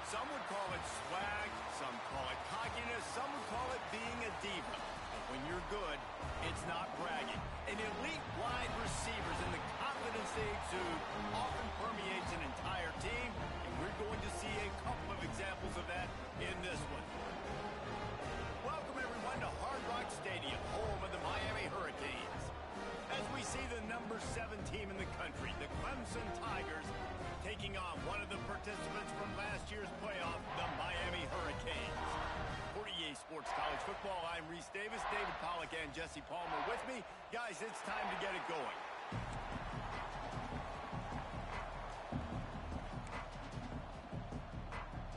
Some would call it swag, some call it cockiness, some would call it being a diva. But when you're good, it's not bragging. An elite wide receivers and the confidence they exude often permeates an entire team, and we're going to see a couple of examples of that in this one. Welcome, everyone, to Hard Rock Stadium, home of the Miami Hurricanes. As we see the number 7 team in the country, the Clemson Tigers, taking on one of the participants from last year's playoff, the Miami Hurricanes. For EA Sports College Football, I'm Reese Davis, David Pollack, and Jesse Palmer with me. Guys, it's time to get it going.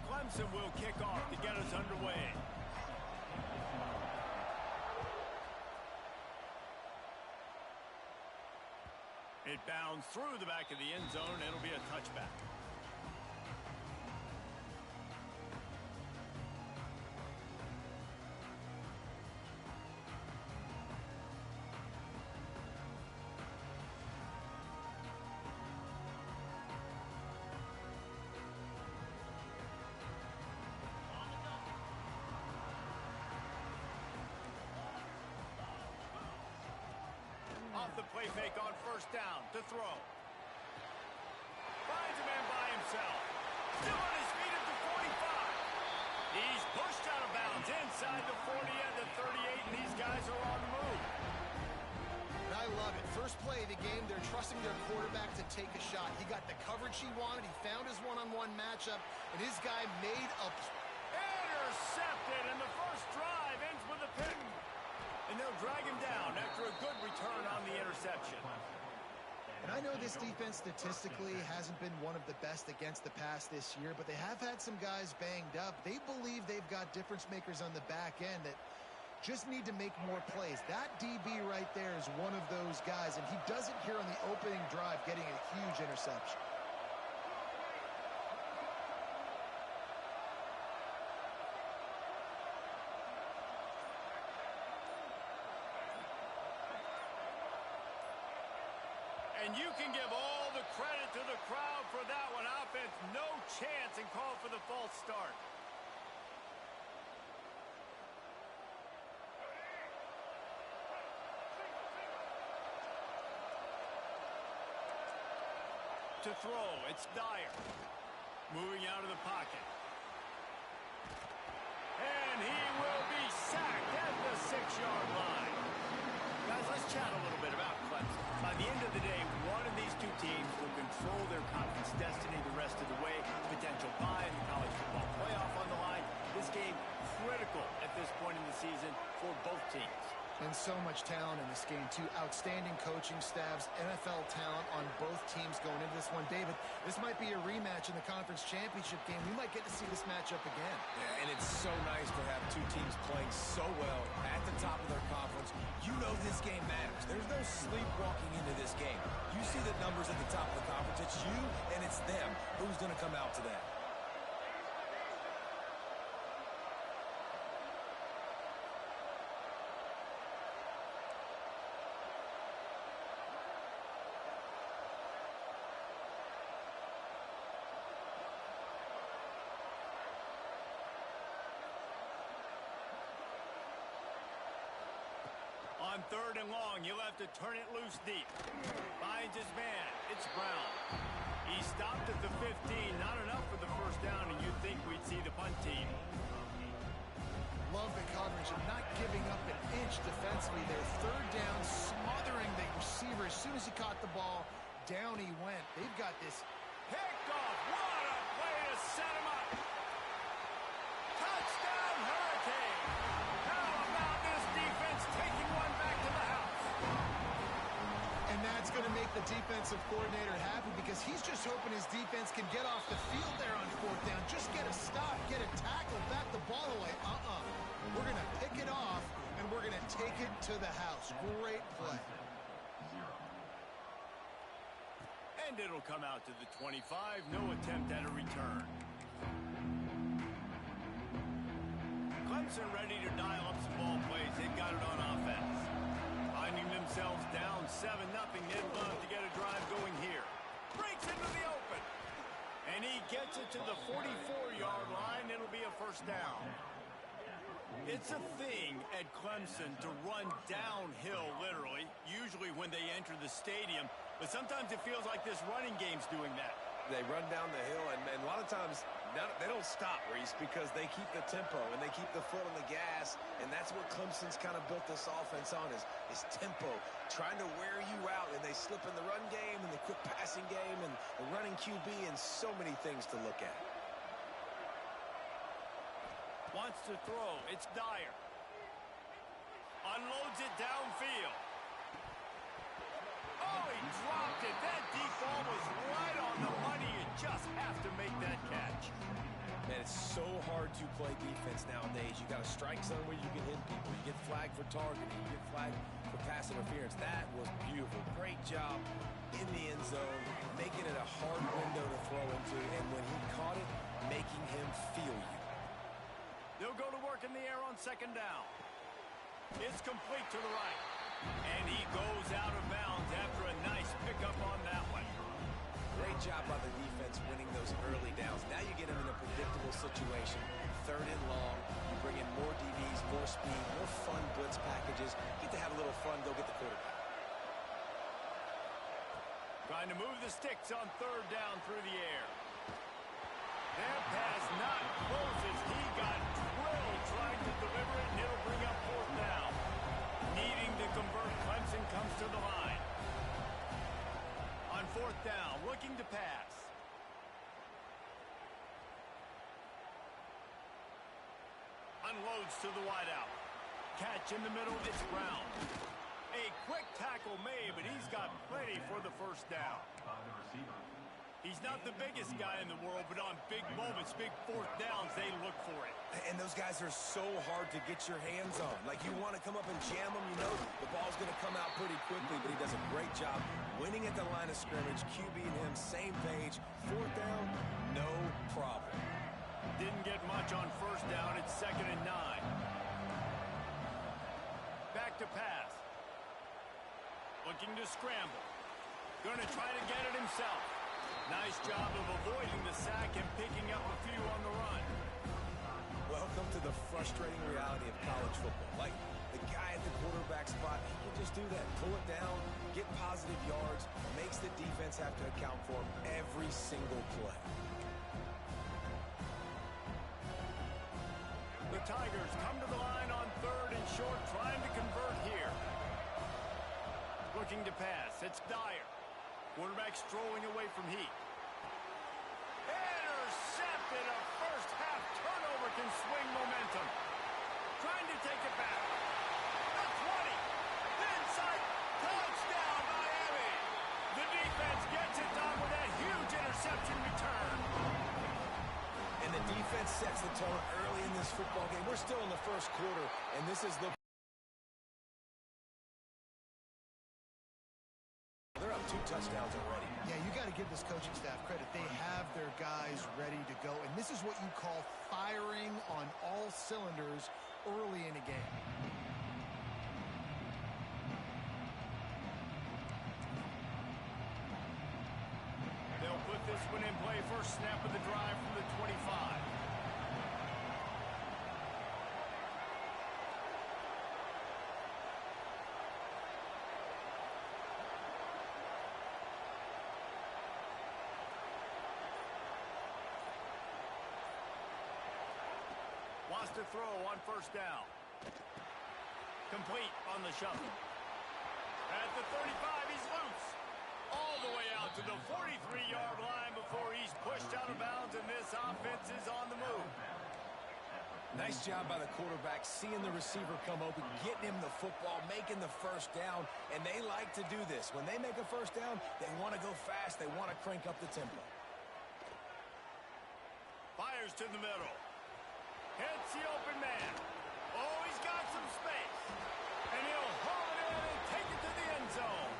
Clemson will kick off to get us underway. It bounds through the back of the end zone, and it'll be a touchback. Off the play fake on first down to throw. Finds a man by himself. Still on his feet at the 45. He's pushed out of bounds inside the 40 and the 38, and these guys are on the move. And I love it. First play of the game, they're trusting their quarterback to take a shot. He got the coverage he wanted. He found his one-on-one matchup, and his guy made up. Intercepted, and the first drive ends with a pick. And they'll drag him down after a good return on the interception. And I know this defense statistically hasn't been one of the best against the pass this year, but they have had some guys banged up. They believe they've got difference makers on the back end that just need to make more plays. That DB right there is one of those guys, and he does it here on the opening drive, getting a huge interception. And you can give all the credit to the crowd for that one. Offense, no chance, and call for the false start. To throw, it's Dyer. Moving out of the pocket. And he will be sacked at the 6-yard line. Guys, let's chat a little bit about Clemson. By the end of the day, one of these two teams will control their conference destiny the rest of the way. Potential bye in the college football playoff on the line. This game critical at this point in the season for both teams. And so much talent in this game, too. Outstanding coaching staffs, NFL talent on both teams going into this one. David, this might be a rematch in the conference championship game. We might get to see this matchup again. Yeah, and it's so nice to have two teams playing so well at the top of their conference. You know this game matters. There's no sleepwalking into this game. You see the numbers at the top of the conference. It's you and it's them. Who's going to come out to that? On third and long, he'll have to turn it loose deep. Finds his man. It's Brown. He stopped at the 15. Not enough for the first down, and you'd think we'd see the punt team. Love the coverage and not giving up an inch defensively there. Third down, smothering the receiver. As soon as he caught the ball, down he went. They've got this. Picked off. What a way to set him up. Touchdown, Hurricane. How about this defense taking one back to the house? And that's going to make the defensive coordinator happy because he's just hoping his defense can get off the field there on fourth down. Just get a stop, get a tackle, bat the ball away. We're going to pick it off, and we're going to take it to the house. Great play. And it'll come out to the 25. No attempt at a return. Clemson ready to dial up some ball plays. They've got it on offense. Finding themselves down 7-0. They'd love to get a drive going here. Breaks into the open. And he gets it to the 44-yard line. It'll be a first down. It's a thing at Clemson to run downhill, literally, usually when they enter the stadium. But sometimes it feels like this running game's doing that. They run down the hill, and a lot of times they don't stop, Reese, because they keep the tempo and they keep the foot on the gas, and that's what Clemson's kind of built this offense on is tempo, trying to wear you out, and they slip in the run game and the quick passing game and the running QB and so many things to look at. Wants to throw. It's Dyer. Unloads it downfield. Oh, he dropped it. That deep ball was right on the money. You just have to make that catch. Man, it's so hard to play defense nowadays. You got a strike zone where you can hit people. You get flagged for targeting. You get flagged for pass interference. That was beautiful. Great job in the end zone, making it a hard window to throw into, and when he caught it, making him feel you. They'll go to work in the air on second down. It's complete to the right. And he goes out of bounds after a nice pickup on that one. Great job by the defense winning those early downs. Now you get him in a predictable situation. Third and long. You bring in more DBs, more speed, more fun blitz packages. Get to have a little fun. Go get the quarterback. Trying to move the sticks on third down through the air. That pass not close as he got drilled trying to deliver it, and it'll bring up fourth down. Needing to convert, Clemson comes to the line. On fourth down, looking to pass. Unloads to the wideout. Catch in the middle, it's Brown. A quick tackle made, but he's got plenty for the first down. He's not the biggest guy in the world, but on big moments, big fourth downs, they look for it. And those guys are so hard to get your hands on. Like, you want to come up and jam them, you know the ball's going to come out pretty quickly, but he does a great job winning at the line of scrimmage. QB and him, same page. Fourth down, no problem. Didn't get much on first down. It's 2nd and 9. Back to pass. Looking to scramble. Going to try to get it himself. Nice job of avoiding the sack and picking up a few on the run. Welcome to the frustrating reality of college football. Like, the guy at the quarterback spot, he can just do that. Pull it down, get positive yards, makes the defense have to account for him every single play. The Tigers come to the line on third and short, trying to convert here. Looking to pass. It's Dyer. Quarterback strolling away from Heat. Intercepted. A first half turnover can swing momentum. Trying to take it back. The 20. The inside. Touchdown, Miami. The defense gets it done with that huge interception return. And the defense sets the tone early in this football game. We're still in the first quarter, and this is the... They're up 2 touchdowns already. Yeah, you got to give this coaching staff credit. They have their guys ready to go, and this is what you call firing on all cylinders early in a game. They'll put this one in play. First snap of the drive from the 25. Wants to throw on first down. Complete on the shuttle. At the 35, he's loose. All the way out to the 43-yard line before he's pushed out of bounds, and this offense is on the move. Nice job by the quarterback, seeing the receiver come open, getting him the football, making the first down, and they like to do this. When they make a first down, they want to go fast. They want to crank up the tempo. Fires to the middle. Hits the open man. Oh, he's got some space. And he'll haul it in and take it to the end zone.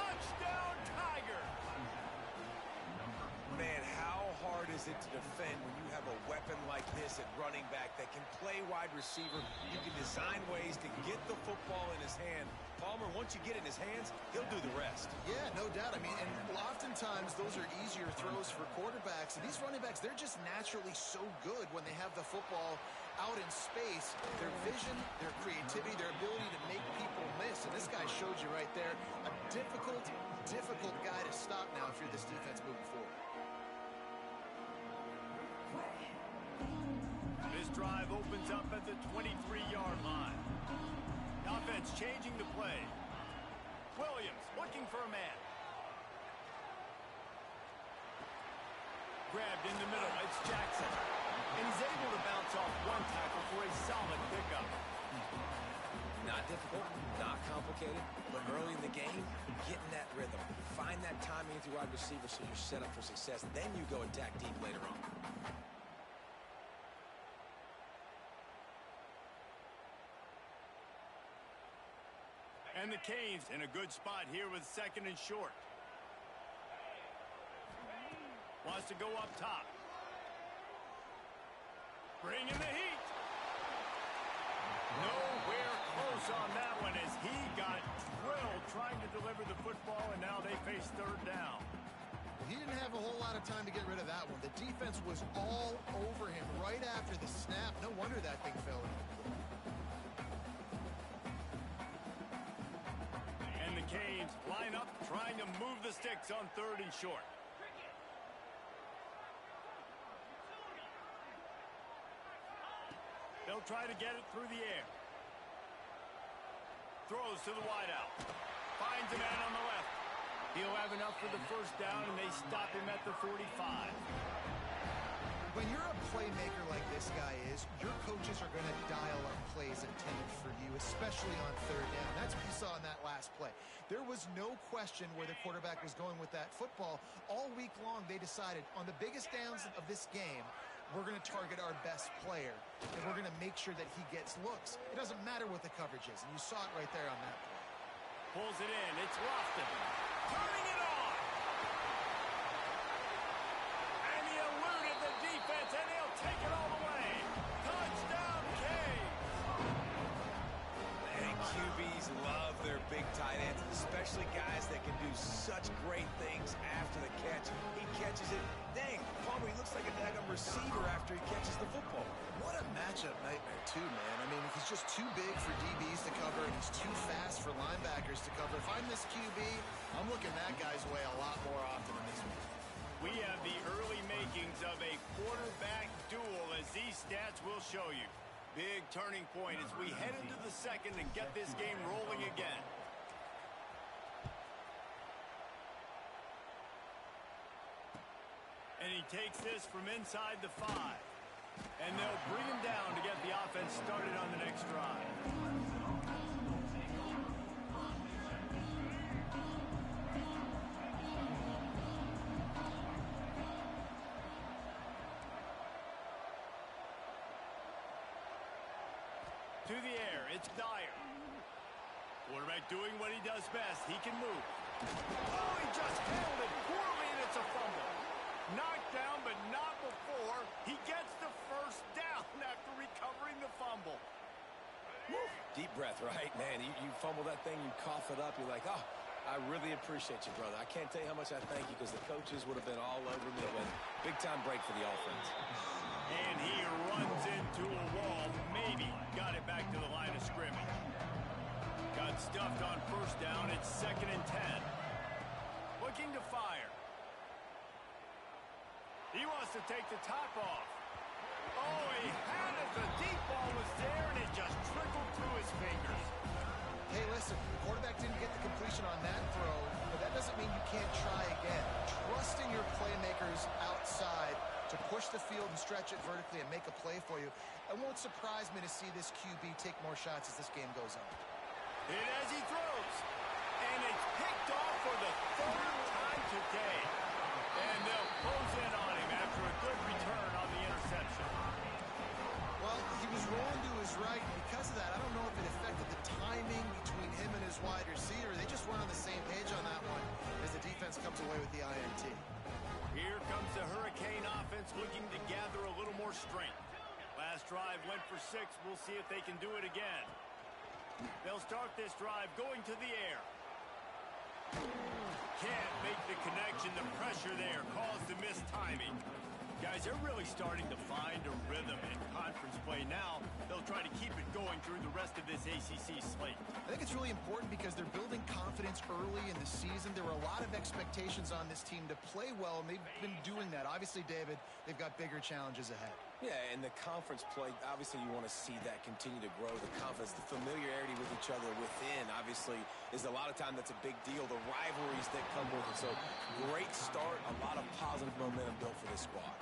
Touchdown, Tigers. Man, how hard is oriented to defend when you have a weapon like this at running back that can play wide receiver. You can design ways to get the football in his hand. Palmer, once you get it in his hands, he'll do the rest. Yeah, no doubt. I mean, and oftentimes those are easier throws for quarterbacks. And these running backs, they're just naturally so good when they have the football out in space. Their vision, their creativity, their ability to make people miss. And this guy showed you right there a difficult guy to stop now if you're this defense moving forward. This drive opens up at the 23-yard line. Offense changing the play. Williams looking for a man. Grabbed in the middle. It's Jackson. And he's able to bounce off one tackle for a solid pickup. Not difficult, not complicated, but early in the game, getting that rhythm. Find that timing with your wide receiver so you're set up for success. Then you go attack deep later on. And the Canes in a good spot here with 2nd and short. Wants to go up top. Bringing the heat. Nowhere close on that one as he got drilled trying to deliver the football, and now they face 3rd down. He didn't have a whole lot of time to get rid of that one. The defense was all over him right after the snap. No wonder that thing fell in. And the Canes line up trying to move the sticks on 3rd and short. They'll try to get it through the air. Throws to the wideout. Finds a man on the left. He'll have enough for the 1st down, and they stop him at the 45. When you're a playmaker like this guy is, your coaches are going to dial up plays intended for you, especially on 3rd down. That's what you saw in that last play. There was no question where the quarterback was going with that football. All week long, they decided on the biggest downs of this game, we're going to target our best player, and we're going to make sure that he gets looks. It doesn't matter what the coverage is, and you saw it right there on that play. Pulls it in. It's Lofton. Turning it on. And he eluded the defense, and he'll take it all the way. Touchdown, Canes. And QBs love their big tight ends, especially guys that can do such great things after the catch. He catches it. Dang, Palmer, he looks like a daggum receiver after he catches the football. What a matchup nightmare, too, man. I mean, he's just too big for DBs to cover, and he's too fast for linebackers to cover. If I'm this QB, I'm looking that guy's way a lot more often than this one. We have the early makings of a quarterback duel, as these stats will show you. Big turning point as we head into the 2nd and get this game rolling again. And he takes this from inside the 5. And they'll bring him down to get the offense started on the next drive. To the air, it's Dyer. Quarterback doing what he does best. He can move. Oh, he just handled it poorly, and it's a fumble. Knocked down, but not before. He gets the 1st down after recovering the fumble. Woo. Deep breath, right? Man, you fumble that thing, you cough it up, you're like, oh, I really appreciate you, brother. I can't tell you how much I thank you because the coaches would have been all over me. But big-time break for the offense. And he runs into a wall. Maybe got it back to the line of scrimmage. Got stuffed on 1st down. It's 2nd and 10. Looking to fire. He wants to take the top off. Oh, he had it. The deep ball was there, and it just trickled through his fingers. Hey, listen, the quarterback didn't get the completion on that throw, but that doesn't mean you can't try again. Trusting your playmakers outside to push the field and stretch it vertically and make a play for you. It won't surprise me to see this QB take more shots as this game goes on. And as he throws, and it's picked off for the 3rd time today. And they'll close in on him after a good return on the interception. Well, he was rolling to his right, and because of that, I don't know if it affected the timing between him and his wide receiver. They just weren't on the same page on that one as the defense comes away with the INT. Here comes the Hurricane offense with going for 6. We'll see if they can do it again. They'll start this drive going to the air. Can't make the connection. The pressure there caused the missed timing. Guys, they're really starting to find a rhythm in conference play now. They'll try to keep it going through the rest of this ACC slate. I think it's really important because they're building confidence early in the season. There were a lot of expectations on this team to play well, and they've been doing that. Obviously, David, they've got bigger challenges ahead. Yeah, and the conference play, obviously you want to see that continue to grow. The confidence, the familiarity with each other within, obviously, is a lot of time that's a big deal. The rivalries that come with it. So, great start, a lot of positive momentum built for this squad.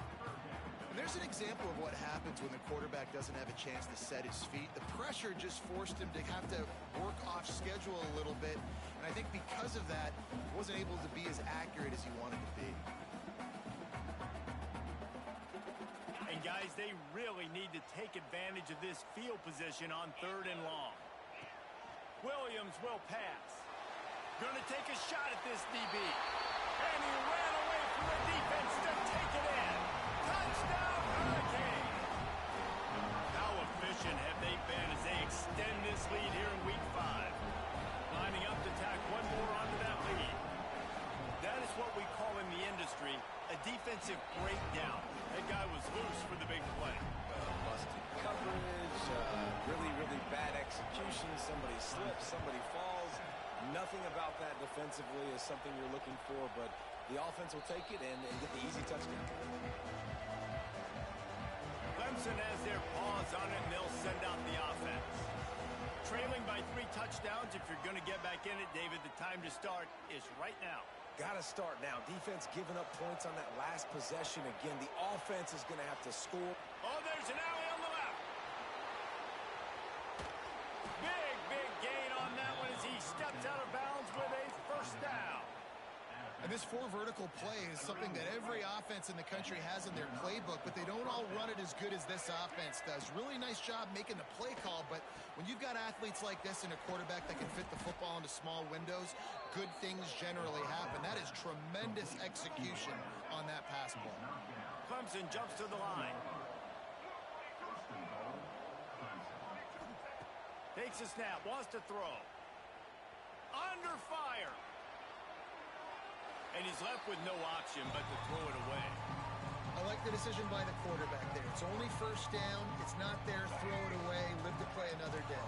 There's an example of what happens when the quarterback doesn't have a chance to set his feet. The pressure just forced him to have to work off schedule a little bit. And I think because of that, he wasn't able to be as accurate as he wanted to be. And guys, they really need to take advantage of this field position on 3rd and long. Williams will pass. Gonna take a shot at this DB. And he ran away from the defense to take it in. Touchdown, Hurricane! How efficient have they been as they extend this lead here in Week 5? Lining up to tack one more onto that lead. That is what we call in the industry a defensive breakdown. That guy was loose for the big play. Busted coverage, really, really bad execution. Somebody slips, somebody falls. Nothing about that defensively is something you're looking for, but the offense will take it and get the easy touchdown. Clemson has their paws on it, and they'll send out the offense. Trailing by 3 touchdowns. If you're going to get back in it, David, the time to start is right now. Got to start now. Defense giving up points on that last possession. Again, the offense is going to have to score. Oh, there's an alley on the left. Big gain on that one as he steps out of bounds with a first down. And this 4 vertical play is something that every offense in the country has in their playbook, but they don't all run it as good as this offense does. Really nice job making the play call, but when you've got athletes like this and a quarterback that can fit the football into small windows, good things generally happen. That is tremendous execution on that pass ball. Clemson jumps to the line. Takes a snap, wants to throw. Under fire. And he's left with no option but to throw it away. I like the decision by the quarterback there. It's only first down. It's not there. Throw it away. Live to play another day.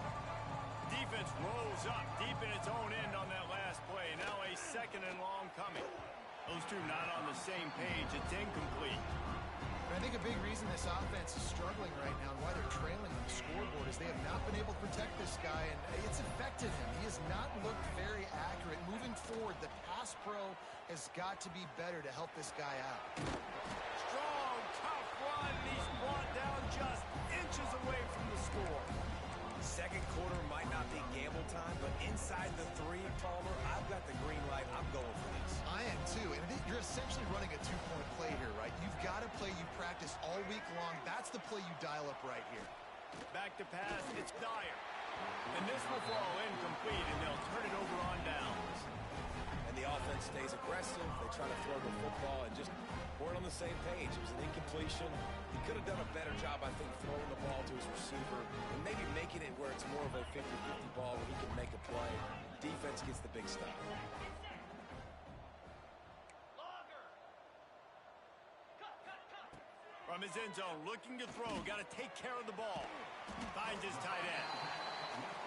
Defense rolls up deep in its own end on that last play. Now a 2nd and long coming. Those two not on the same page. It's incomplete. And I think a big reason this offense is struggling right now and why they're trailing on the scoreboard is they have not been able to protect this guy, and it's affected him. He has not looked very accurate. Moving forward, the pass pro has got to be better to help this guy out. Strong, tough run. He's brought down just inches away from the score. Second quarter might not be gamble time, but inside the 3, Palmer, I've got the green light. I'm going for this. I am too, and you're essentially running a 2-point play here, right? You've got to play you practice all week long. That's the play you dial up right here. Back to pass, it's Dyer. And this will fall incomplete, and they'll turn it over on downs. And the offense stays aggressive. They try to throw the football and just weren't on the same page. It was an incompletion. He could have done a better job, I think, throwing the ball to his receiver and maybe making it where it's more of a 50-50 ball where he can make a play. Defense gets the big stop. From his end zone, looking to throw. Got to take care of the ball. Finds his tight end.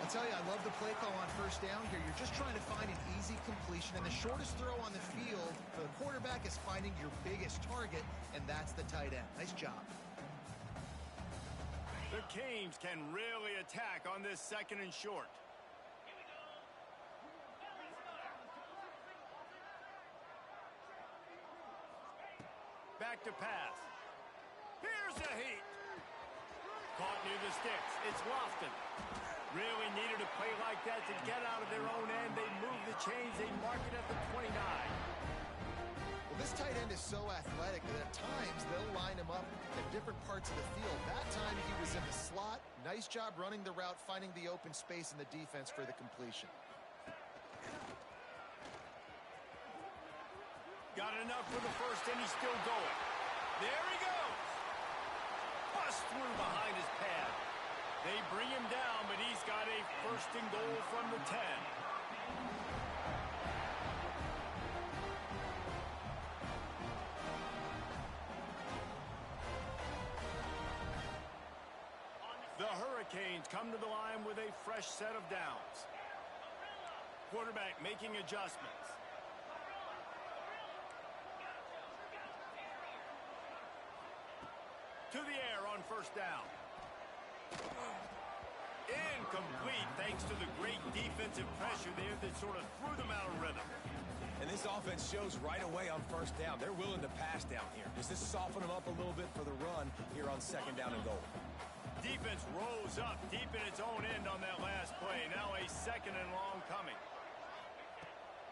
I'll tell you, I love the play call on first down here. You're just trying to find an easy completion, and the shortest throw on the field for the quarterback is finding your biggest target, and that's the tight end. Nice job. The Canes can really attack on this 2nd and short. Back to pass. Here's a heat. Caught near the sticks. It's Lofton. Really needed a play like that to get out of their own end. They move the chains. They mark it at the 29. Well, this tight end is so athletic that at times they'll line him up at different parts of the field. That time he was in the slot. Nice job running the route, finding the open space in the defense for the completion. Got enough for the first, and he's still going. There he goes. Bust through behind his pad. They bring him down, but he's got a first and goal from the 10. The Hurricanes come to the line with a fresh set of downs. Quarterback making adjustments. To the air on first down. Incomplete thanks to the great defensive pressure there that sort of threw them out of rhythm. And this offense shows right away on first down. They're willing to pass down here. Does this soften them up a little bit for the run here on second down and goal? Defense rose up deep in its own end on that last play. Now a second and long coming.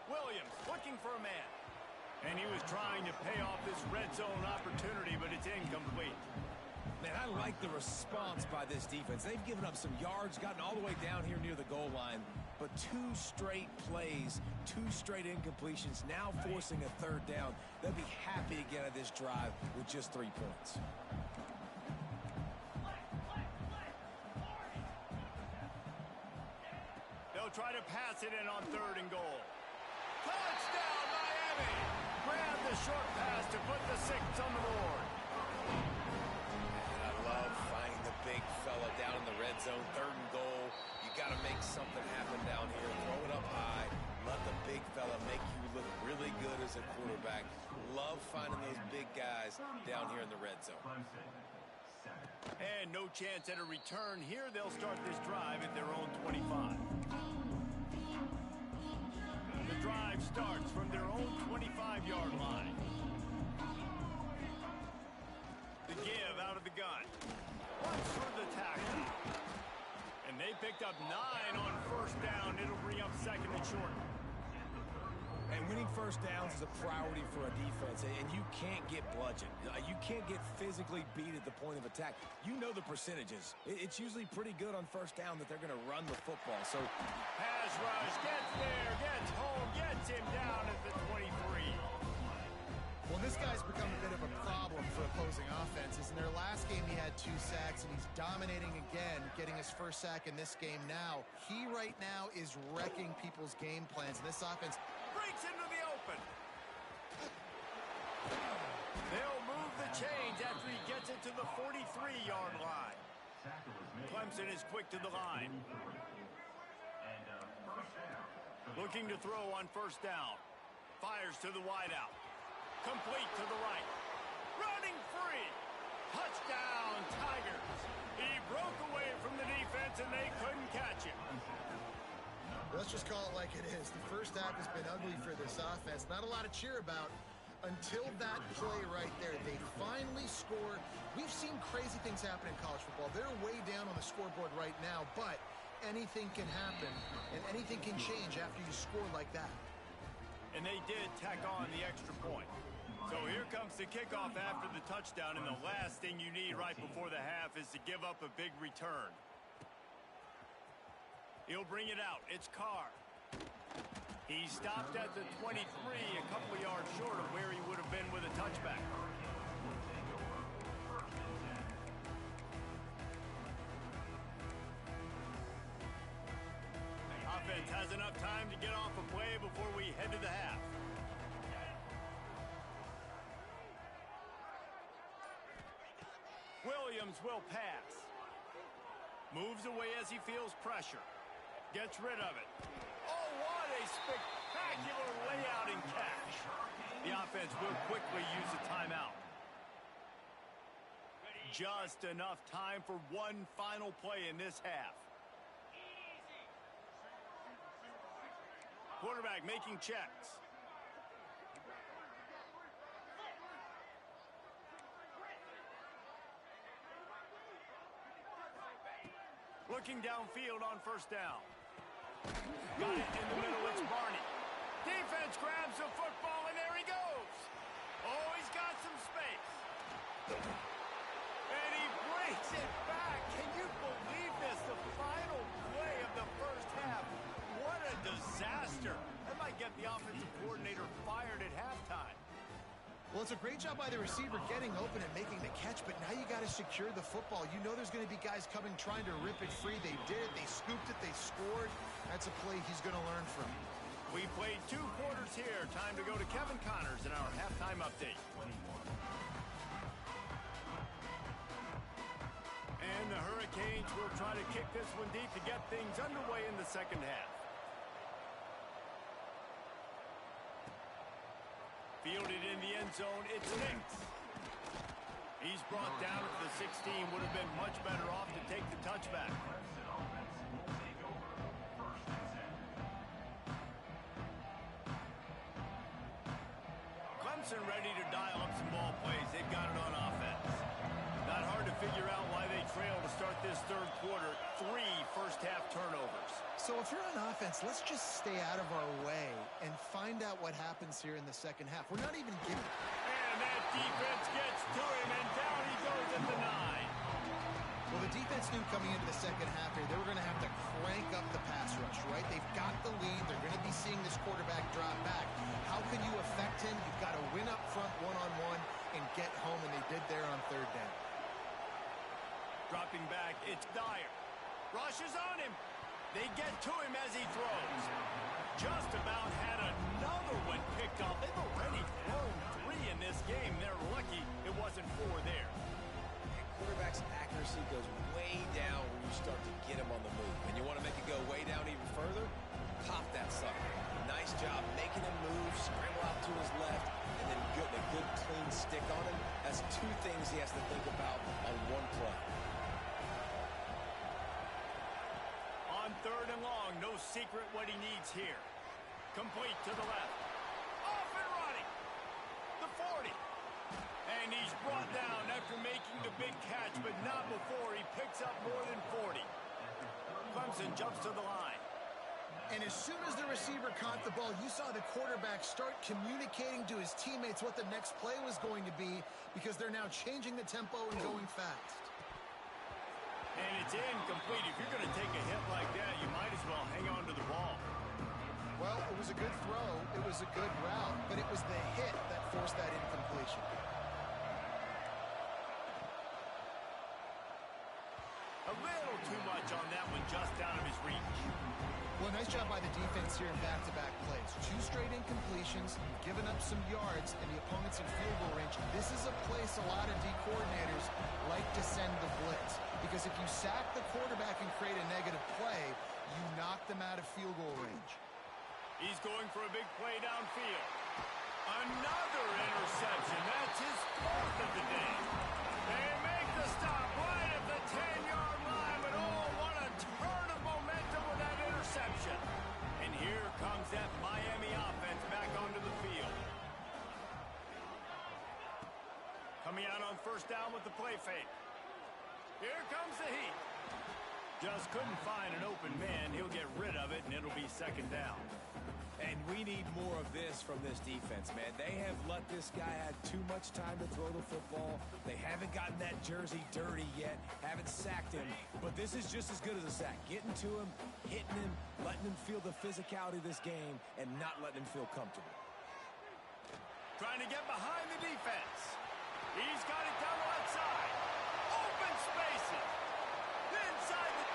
Williams looking for a man. And he was trying to pay off this red zone opportunity, but it's incomplete. Man, I like the response by this defense. They've given up some yards, gotten all the way down here near the goal line, but 2 straight plays, 2 straight incompletions, now forcing a third down. They'll be happy to get out of this drive with just 3 points. They'll try to pass it in on third and goal. Touchdown, Miami! Grab the short pass to put the 6 on the board. I love finding the big fella down in the red zone, third and goal. You got to make something happen down here. Throw it up high. Let the big fella make you look really good as a quarterback. Love finding those big guys down here in the red zone. And no chance at a return here. They'll start this drive at their own 25. The drive starts from their own 25-yard line. The give out of the gun. Runs through the tackle. And they picked up 9 on first down. It'll bring up second and short. And winning first downs is a priority for a defense, and you can't get bludgeoned. You can't get physically beat at the point of attack. You know the percentages. It's usually pretty good on first down that they're going to run the football. So pass rush, gets there, gets home, gets him down at the 23. Well, this guy's become a bit of a problem for opposing offenses. In their last game, he had 2 sacks, and he's dominating again, getting his first sack in this game now. He right now is wrecking people's game plans, and this offense breaks into the open. They'll move the change after he gets it to the 43-yard line. Clemson is quick to the line. Looking to throw on first down. Fires to the wideout. Complete to the right. Running free. Touchdown, Tigers. He broke away from the defense, and they couldn't catch him. Let's just call it like it is. The first half has been ugly for this offense. Not a lot to cheer about until that play right there. They finally score. We've seen crazy things happen in college football. They're way down on the scoreboard right now, but anything can happen, and anything can change after you score like that. And they did tack on the extra point. So here comes the kickoff after the touchdown, and the last thing you need right before the half is to give up a big return. He'll bring it out. It's Carr. He stopped at the 23, a couple yards short of where he would have been with a touchback. Offense has enough time to get off a play before we head to the half. Williams will pass. Moves away as he feels pressure. Gets rid of it. Oh, what a spectacular layout and catch. The offense will quickly use a timeout. Just enough time for one final play in this half. Quarterback making checks. Looking downfield on first down. Got it in the middle, it's Barney. Defense grabs the football, and there he goes. Oh, he's got some space. And he breaks it back. Can you believe this? The final play of the first half. What a disaster. That might get the offensive coordinator fired at halftime. Well, it's a great job by the receiver getting open and making the catch, but now you got to secure the football. You know there's going to be guys coming trying to rip it free. They did it. They scooped it. They scored. That's a play he's going to learn from. We played 2 quarters here. Time to go to Kevin Connors in our halftime update. And the Hurricanes will try to kick this one deep to get things underway in the second half. Fielded in the end zone, it's Nix. He's brought down at the 16. Would have been much better off to take the touchback. Clemson ready to dial up some ball plays. They've got it on offense. Not hard to figure out why they trail to start this third quarter. 3 first-half turnovers. So if you're on offense, let's just stay out of our way and find out what happens here in the second half. We're not even giving. And that defense gets to him, and down he goes at the 9. Well, the defense knew coming into the second half here, they were going to have to crank up the pass rush, right? They've got the lead. They're going to be seeing this quarterback drop back. How can you affect him? You've got to win up front one-on-one and get home, and they did there on third down. Dropping back, it's Dyer. Rush is on him. They get to him as he throws. Just about had another one picked off. They've already thrown 3 in this game. They're lucky it wasn't 4 there. Quarterback's accuracy goes way down when you start to get him on the move. And you want to make it go way down even further? Pop that sucker. Nice job making him move, scramble out to his left, and then getting a good clean stick on him. That's 2 things he has to think about on one play. On third and long, no secret what he needs here. Complete to the left. Off and running. The 40. And he's brought down after making the big catch, but not before he picks up more than 40. Clemson jumps to the line. And as soon as the receiver caught the ball, you saw the quarterback start communicating to his teammates what the next play was going to be because they're now changing the tempo and going fast. And it's incomplete. If you're going to take a hit like that, you might as well hang on to the ball. Well, it was a good throw. It was a good route, but it was the hit that forced that incompletion. A little too much on that one, just out of his reach. Well, nice job by the defense here in back-to-back plays. 2 straight incompletions, given up some yards, and the opponent's in field goal range. This is a place a lot of D coordinators like to send the blitz, because if you sack the quarterback and create a negative play, you knock them out of field goal range. He's going for a big play downfield. Another interception. That's his 4th of the day. They make the stop right at the 10-yard line, but oh, what a turn of momentum with that interception. And here comes that Miami offense back onto the field. Coming out on first down with the play fake. Here comes the heat. Just couldn't find an open man. He'll get rid of it, and it'll be second down. And we need more of this from this defense, man. They have let this guy have too much time to throw the football. They haven't gotten that jersey dirty yet, haven't sacked him. But this is just as good as a sack. Getting to him, hitting him, letting him feel the physicality of this game, and not letting him feel comfortable. Trying to get behind the defense. He's got it down the left side. Open spaces. Inside the